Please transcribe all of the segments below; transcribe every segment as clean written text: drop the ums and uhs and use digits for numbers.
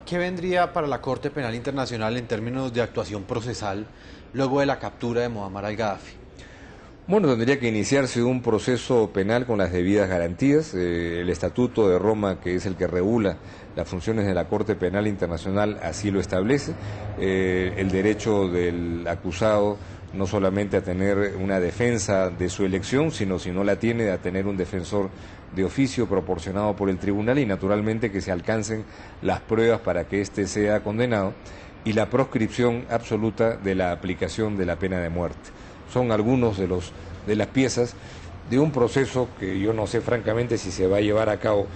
¿Qué vendría para la Corte Penal Internacional en términos de actuación procesal luego de la captura de Muammar al-Gaddafi? Bueno, tendría que iniciarse un proceso penal con las debidas garantías. El Estatuto de Roma, que es el que regula las funciones de la Corte Penal Internacional, así lo establece. El derecho del acusado no solamente a tener una defensa de su elección, sino si no la tiene, a tener un defensor de oficio proporcionado por el tribunal y naturalmente que se alcancen las pruebas para que éste sea condenado y la proscripción absoluta de la aplicación de la pena de muerte. Son algunos de las piezas de un proceso que yo no sé francamente si se va a llevar a cabo,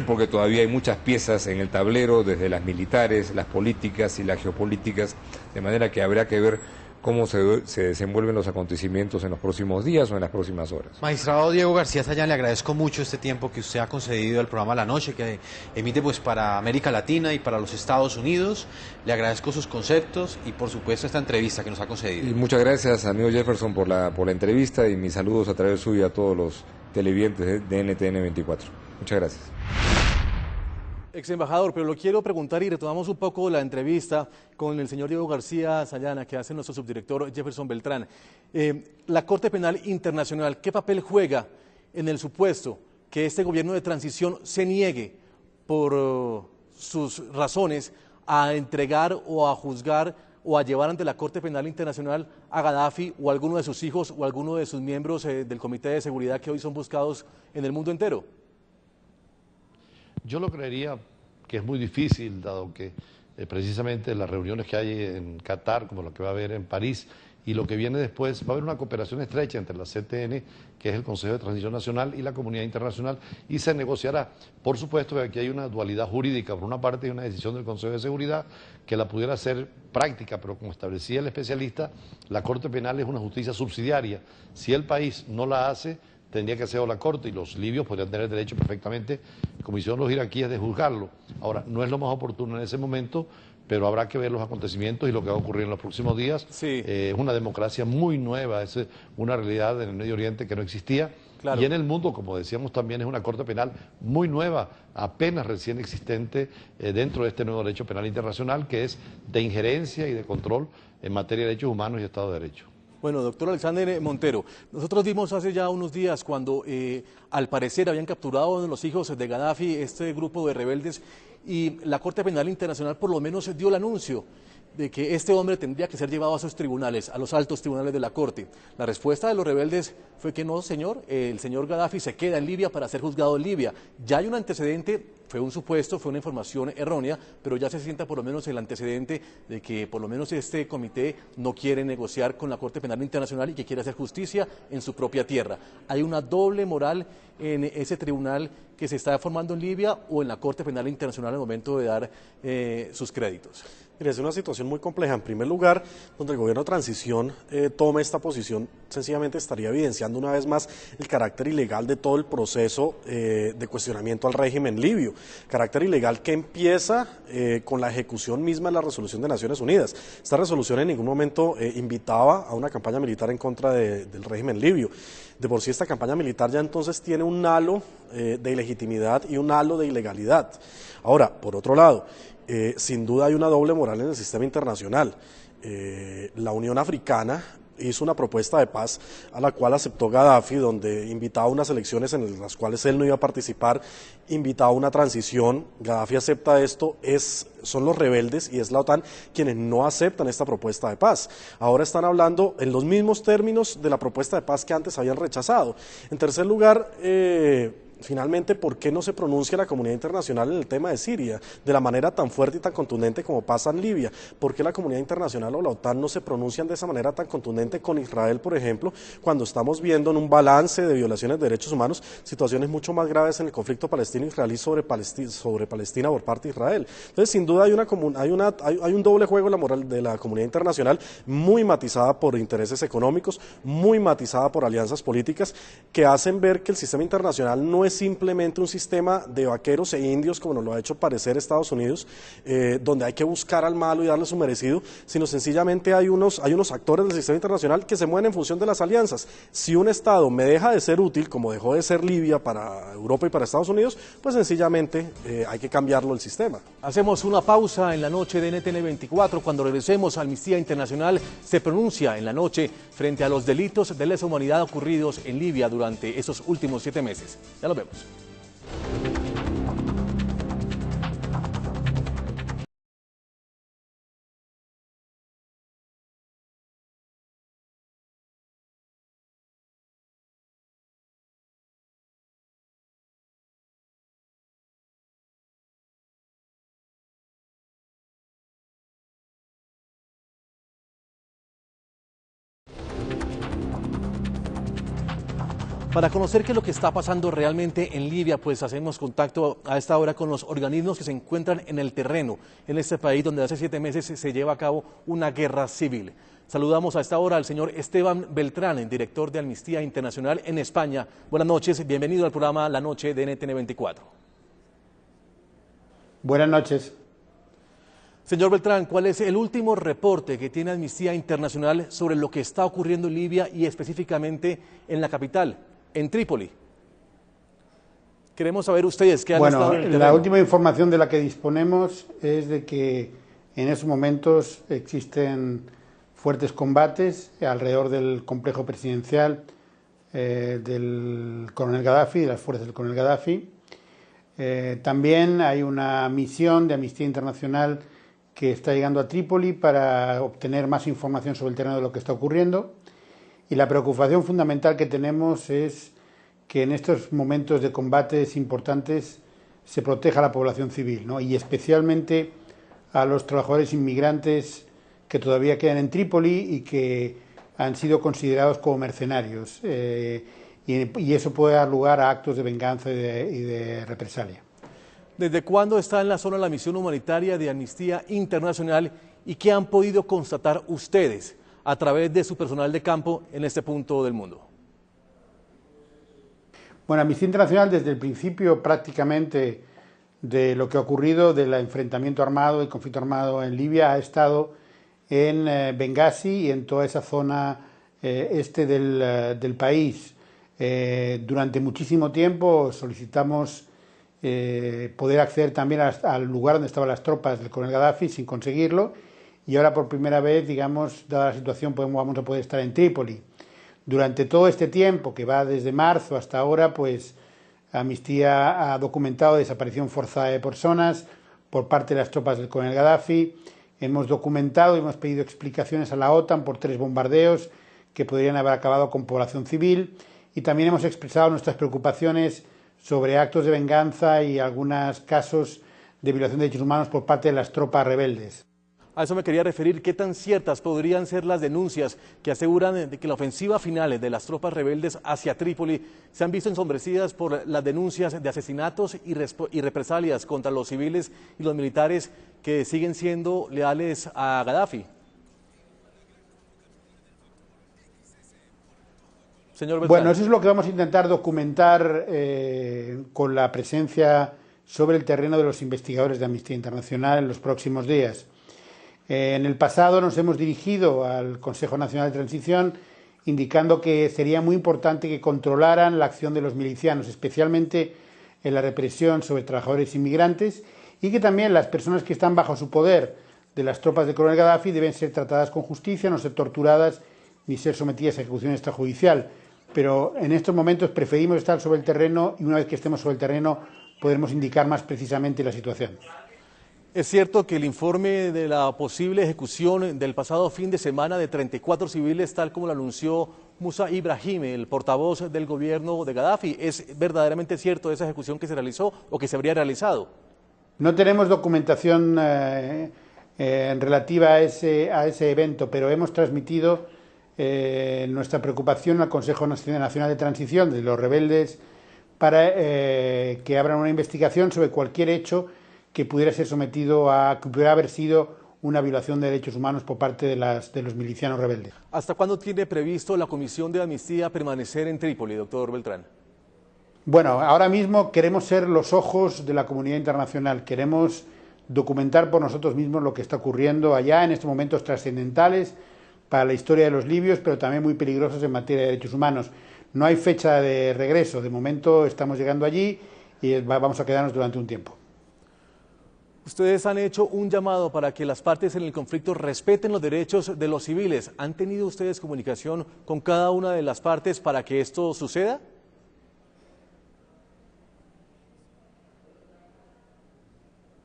porque todavía hay muchas piezas en el tablero, desde las militares, las políticas y las geopolíticas, de manera que habrá que ver cómo se desenvuelven los acontecimientos en los próximos días o en las próximas horas. Magistrado Diego García Sayán, le agradezco mucho este tiempo que usted ha concedido al programa La Noche, que emite pues para América Latina y para los Estados Unidos. Le agradezco sus conceptos y por supuesto esta entrevista que nos ha concedido. Y muchas gracias, amigo Jefferson, por la entrevista y mis saludos a través suyo a todos los televidentes de NTN 24. Muchas gracias. Ex embajador, pero lo quiero preguntar y retomamos un poco la entrevista con el señor Diego García Sayana, que hace nuestro subdirector Jefferson Beltrán. La Corte Penal Internacional, ¿qué papel juega en el supuesto que este gobierno de transición se niegue por sus razones a entregar o a juzgar o a llevar ante la Corte Penal Internacional a Gaddafi o a alguno de sus hijos o a alguno de sus miembros del Comité de Seguridad que hoy son buscados en el mundo entero? Yo lo creería que es muy difícil, dado que precisamente las reuniones que hay en Qatar, como lo que va a haber en París, y lo que viene después, va a haber una cooperación estrecha entre la CTN, que es el Consejo de Transición Nacional, y la comunidad internacional, y se negociará. Por supuesto que aquí hay una dualidad jurídica, por una parte hay una decisión del Consejo de Seguridad que la pudiera hacer práctica, pero como establecía el especialista, la Corte Penal es una justicia subsidiaria. Si el país no la hace, tendría que hacerlo la Corte y los libios podrían tener derecho perfectamente, como hicieron los iraquíes, de juzgarlo. Ahora, no es lo más oportuno en ese momento, pero habrá que ver los acontecimientos y lo que va a ocurrir en los próximos días. Sí. Es una democracia muy nueva, es una realidad en el Medio Oriente que no existía. Claro. Y en el mundo, como decíamos también, es una Corte Penal muy nueva, apenas recién existente dentro de este nuevo derecho penal internacional, que es de injerencia y de control en materia de derechos humanos y Estado de Derecho. Bueno, doctor Alexander Montero, nosotros vimos hace ya unos días cuando al parecer habían capturado a los hijos de Gaddafi, este grupo de rebeldes, y la Corte Penal Internacional por lo menos dio el anuncio de que este hombre tendría que ser llevado a sus tribunales, a los altos tribunales de la Corte. La respuesta de los rebeldes fue que no, señor, el señor Gaddafi se queda en Libia para ser juzgado en Libia. Ya hay un antecedente, fue un supuesto, fue una información errónea, pero ya se sienta por lo menos el antecedente de que por lo menos este comité no quiere negociar con la Corte Penal Internacional y que quiere hacer justicia en su propia tierra. Hay una doble moral en ese tribunal que se está formando en Libia o en la Corte Penal Internacional al momento de dar sus créditos. Mire, es una situación muy compleja. En primer lugar, donde el gobierno de transición tome esta posición, sencillamente estaría evidenciando una vez más el carácter ilegal de todo el proceso de cuestionamiento al régimen libio. Carácter ilegal que empieza con la ejecución misma de la resolución de Naciones Unidas. Esta resolución en ningún momento invitaba a una campaña militar en contra del régimen libio. De por sí esta campaña militar ya entonces tiene un halo de ilegitimidad y un halo de ilegalidad. Ahora, por otro lado, sin duda hay una doble moral en el sistema internacional. La Unión Africana hizo una propuesta de paz a la cual aceptó Gaddafi, donde invitaba a unas elecciones en las cuales él no iba a participar, invitaba a una transición. Gaddafi acepta esto, son los rebeldes y es la OTAN quienes no aceptan esta propuesta de paz. Ahora están hablando en los mismos términos de la propuesta de paz que antes habían rechazado. En tercer lugar, finalmente, ¿por qué no se pronuncia la comunidad internacional en el tema de Siria de la manera tan fuerte y tan contundente como pasa en Libia? ¿Por qué la comunidad internacional o la OTAN no se pronuncian de esa manera tan contundente con Israel, por ejemplo, cuando estamos viendo en un balance de violaciones de derechos humanos situaciones mucho más graves en el conflicto palestino-israelí sobre Palestina por parte de Israel? Entonces, sin duda hay un doble juego en la moral de la comunidad internacional, muy matizada por intereses económicos, muy matizada por alianzas políticas que hacen ver que el sistema internacional no no es simplemente un sistema de vaqueros e indios, como nos lo ha hecho parecer Estados Unidos, donde hay que buscar al malo y darle su merecido, sino sencillamente hay unos actores del sistema internacional que se mueven en función de las alianzas. Si un Estado me deja de ser útil, como dejó de ser Libia para Europa y para Estados Unidos, pues sencillamente hay que cambiarlo el sistema. Hacemos una pausa en la noche de NTN 24. Cuando regresemos, Amnistía Internacional se pronuncia en la noche frente a los delitos de lesa humanidad ocurridos en Libia durante esos últimos 7 meses. Ya lo vemos. Para conocer qué es lo que está pasando realmente en Libia, pues hacemos contacto a esta hora con los organismos que se encuentran en el terreno, en este país donde hace 7 meses se lleva a cabo una guerra civil. Saludamos a esta hora al señor Esteban Beltrán, director de Amnistía Internacional en España. Buenas noches, bienvenido al programa La Noche de NTN 24. Buenas noches. Señor Beltrán, ¿cuál es el último reporte que tiene Amnistía Internacional sobre lo que está ocurriendo en Libia y específicamente en la capital, en Trípoli? Queremos saber ustedes qué han estado en el terreno. La última información de la que disponemos es de que en esos momentos existen fuertes combates alrededor del complejo presidencial del coronel Gaddafi, de las fuerzas del coronel Gaddafi. También hay una misión de Amnistía Internacional que está llegando a Trípoli para obtener más información sobre el terreno de lo que está ocurriendo. Y la preocupación fundamental que tenemos es que en estos momentos de combates importantes se proteja a la población civil, ¿no? Y especialmente a los trabajadores inmigrantes que todavía quedan en Trípoli y que han sido considerados como mercenarios. Y eso puede dar lugar a actos de venganza y de represalia. ¿Desde cuándo está en la zona la misión humanitaria de Amnistía Internacional y qué han podido constatar ustedes a través de su personal de campo en este punto del mundo? Bueno, Amnistía Internacional desde el principio prácticamente de lo que ha ocurrido del enfrentamiento armado y conflicto armado en Libia ha estado en Benghazi y en toda esa zona este del país. Durante muchísimo tiempo solicitamos poder acceder también al lugar donde estaban las tropas del coronel Gaddafi sin conseguirlo, y ahora por primera vez, digamos, dada la situación, vamos a poder estar en Trípoli. Durante todo este tiempo, que va desde marzo hasta ahora, pues Amnistía ha documentado desaparición forzada de personas por parte de las tropas del coronel Gaddafi. Hemos documentado y hemos pedido explicaciones a la OTAN por 3 bombardeos que podrían haber acabado con población civil, y también hemos expresado nuestras preocupaciones sobre actos de venganza y algunos casos de violación de derechos humanos por parte de las tropas rebeldes. A eso me quería referir. ¿Qué tan ciertas podrían ser las denuncias que aseguran de que la ofensiva final de las tropas rebeldes hacia Trípoli se han visto ensombrecidas por las denuncias de asesinatos y represalias contra los civiles y los militares que siguen siendo leales a Gaddafi? Señor Beltrán. Bueno, eso es lo que vamos a intentar documentar con la presencia sobre el terreno de los investigadores de Amnistía Internacional en los próximos días. En el pasado nos hemos dirigido al Consejo Nacional de Transición indicando que sería muy importante que controlaran la acción de los milicianos, especialmente en la represión sobre trabajadores inmigrantes, y que también las personas que están bajo su poder de las tropas del coronel Gaddafi deben ser tratadas con justicia, no ser torturadas ni ser sometidas a ejecución extrajudicial. Pero en estos momentos preferimos estar sobre el terreno, y una vez que estemos sobre el terreno podremos indicar más precisamente la situación. Es cierto que el informe de la posible ejecución del pasado fin de semana de 34 civiles, tal como lo anunció Musa Ibrahim, el portavoz del gobierno de Gaddafi, ¿es verdaderamente cierto esa ejecución que se realizó o que se habría realizado? No tenemos documentación relativa a ese evento, pero hemos transmitido nuestra preocupación al Consejo Nacional de Transición de los rebeldes para que abran una investigación sobre cualquier hecho que pudiera ser que pudiera haber sido una violación de derechos humanos por parte de los milicianos rebeldes. ¿Hasta cuándo tiene previsto la Comisión de Amnistía permanecer en Trípoli, doctor Beltrán? Bueno, ahora mismo queremos ser los ojos de la comunidad internacional, queremos documentar por nosotros mismos lo que está ocurriendo allá en estos momentos trascendentales para la historia de los libios, pero también muy peligrosos en materia de derechos humanos. No hay fecha de regreso, de momento estamos llegando allí y vamos a quedarnos durante un tiempo. Ustedes han hecho un llamado para que las partes en el conflicto respeten los derechos de los civiles. ¿Han tenido ustedes comunicación con cada una de las partes para que esto suceda?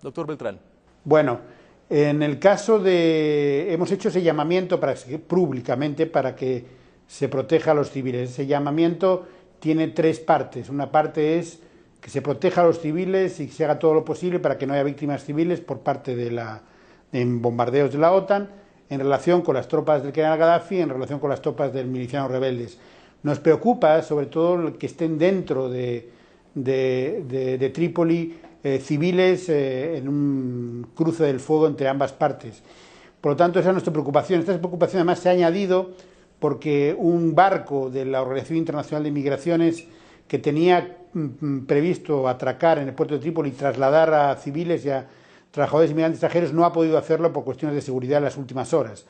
Doctor Beltrán. Bueno, en el caso de... hemos hecho ese llamamiento públicamente para que se proteja a los civiles. Ese llamamiento tiene tres partes. Una parte es que se proteja a los civiles y que se haga todo lo posible para que no haya víctimas civiles por parte en bombardeos de la OTAN en relación con las tropas del general Gaddafi, en relación con las tropas del milicianos rebeldes. Nos preocupa sobre todo que estén dentro de Trípoli civiles en un cruce del fuego entre ambas partes. Por lo tanto, esa es nuestra preocupación. Esta preocupación además se ha añadido porque un barco de la Organización Internacional de Migraciones que tenía previsto atracar en el puerto de Trípoli y trasladar a civiles y a trabajadores inmigrantes extranjeros no ha podido hacerlo por cuestiones de seguridad en las últimas horas.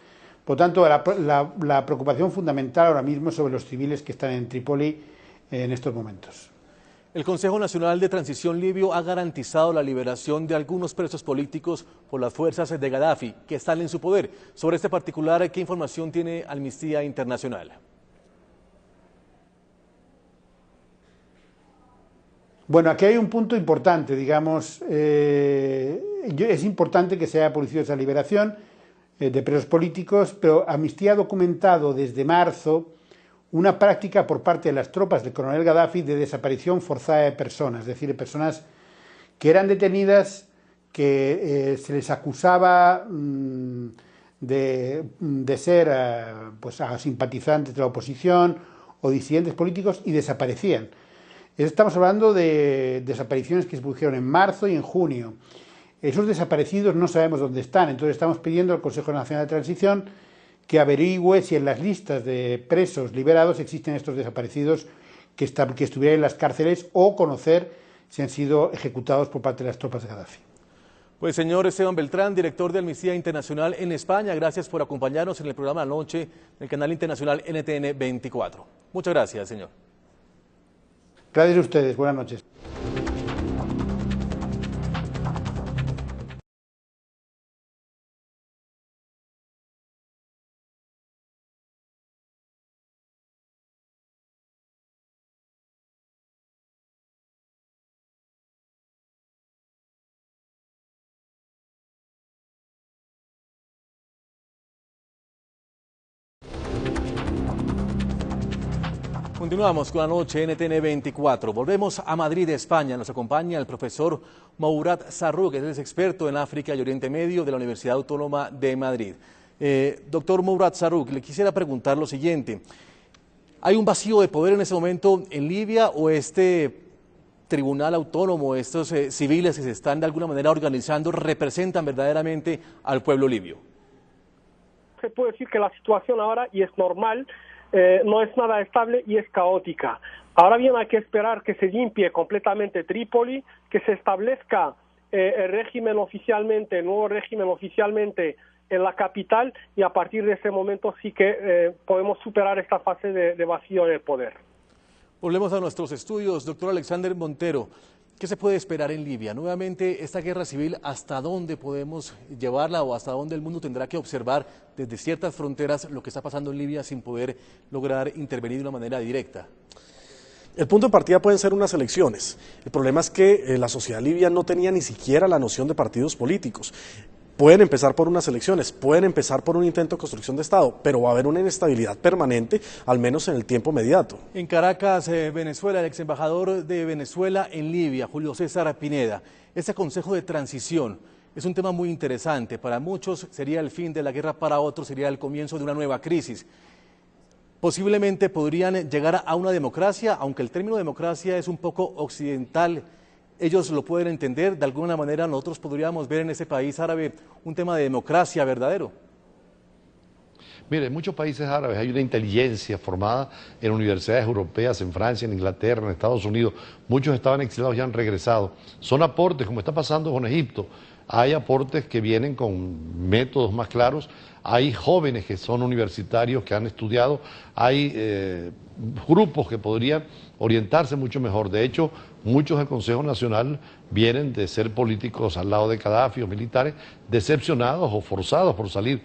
Por lo tanto, la preocupación fundamental ahora mismo es sobre los civiles que están en Trípoli en estos momentos. El Consejo Nacional de Transición Libio ha garantizado la liberación de algunos presos políticos por las fuerzas de Gaddafi que están en su poder. Sobre este particular, ¿qué información tiene Amnistía Internacional? Bueno, aquí hay un punto importante, digamos, es importante que se haya producido esa liberación de presos políticos, pero Amnistía ha documentado desde marzo una práctica por parte de las tropas del coronel Gaddafi de desaparición forzada de personas, es decir, de personas que eran detenidas, que se les acusaba de ser pues, simpatizantes de la oposición o disidentes políticos y desaparecían. Estamos hablando de desapariciones que se produjeron en marzo y en junio. Esos desaparecidos no sabemos dónde están, entonces estamos pidiendo al Consejo Nacional de Transición que averigüe si en las listas de presos liberados existen estos desaparecidos que estuvieran en las cárceles o conocer si han sido ejecutados por parte de las tropas de Gaddafi. Pues señor Esteban Beltrán, director de Amnistía Internacional en España, gracias por acompañarnos en el programa Anoche del canal internacional NTN 24. Muchas gracias, señor. Gracias a ustedes, buenas noches. Continuamos con Anoche NTN 24. Volvemos a Madrid, España. Nos acompaña el profesor Mourad Zarrouk, que es experto en África y Oriente Medio de la Universidad Autónoma de Madrid. Doctor Mourad Zarrouk, le quisiera preguntar lo siguiente. ¿Hay un vacío de poder en ese momento en Libia o este tribunal autónomo, estos civiles que se están de alguna manera organizando, representan verdaderamente al pueblo libio? Se puede decir que la situación ahora, y es normal, no es nada estable y es caótica. Ahora bien, hay que esperar que se limpie completamente Trípoli, que se establezca el nuevo régimen oficialmente en la capital, y a partir de ese momento sí que podemos superar esta fase de vacío en el poder. Volvemos a nuestros estudios. Doctor Alexander Montero, ¿qué se puede esperar en Libia? Nuevamente, esta guerra civil, ¿hasta dónde podemos llevarla o hasta dónde el mundo tendrá que observar desde ciertas fronteras lo que está pasando en Libia sin poder lograr intervenir de una manera directa? El punto de partida pueden ser unas elecciones. El problema es que la sociedad libia no tenía ni siquiera la noción de partidos políticos. Pueden empezar por unas elecciones, pueden empezar por un intento de construcción de Estado, pero va a haber una inestabilidad permanente, al menos en el tiempo inmediato. En Caracas, Venezuela, el ex embajador de Venezuela en Libia, Julio César Pineda, ese consejo de transición es un tema muy interesante. Para muchos sería el fin de la guerra, para otros sería el comienzo de una nueva crisis. Posiblemente podrían llegar a una democracia, aunque el término democracia es un poco occidental. Ellos lo pueden entender, de alguna manera nosotros podríamos ver en ese país árabe un tema de democracia verdadero. Mire, en muchos países árabes hay una inteligencia formada en universidades europeas, en Francia, en Inglaterra, en Estados Unidos. Muchos estaban exilados y han regresado. Son aportes, como está pasando con Egipto. Hay aportes que vienen con métodos más claros. Hay jóvenes que son universitarios, que han estudiado. Hay grupos que podrían orientarse mucho mejor. De hecho, muchos del Consejo Nacional vienen de ser políticos al lado de Gaddafi o militares, decepcionados o forzados por salir.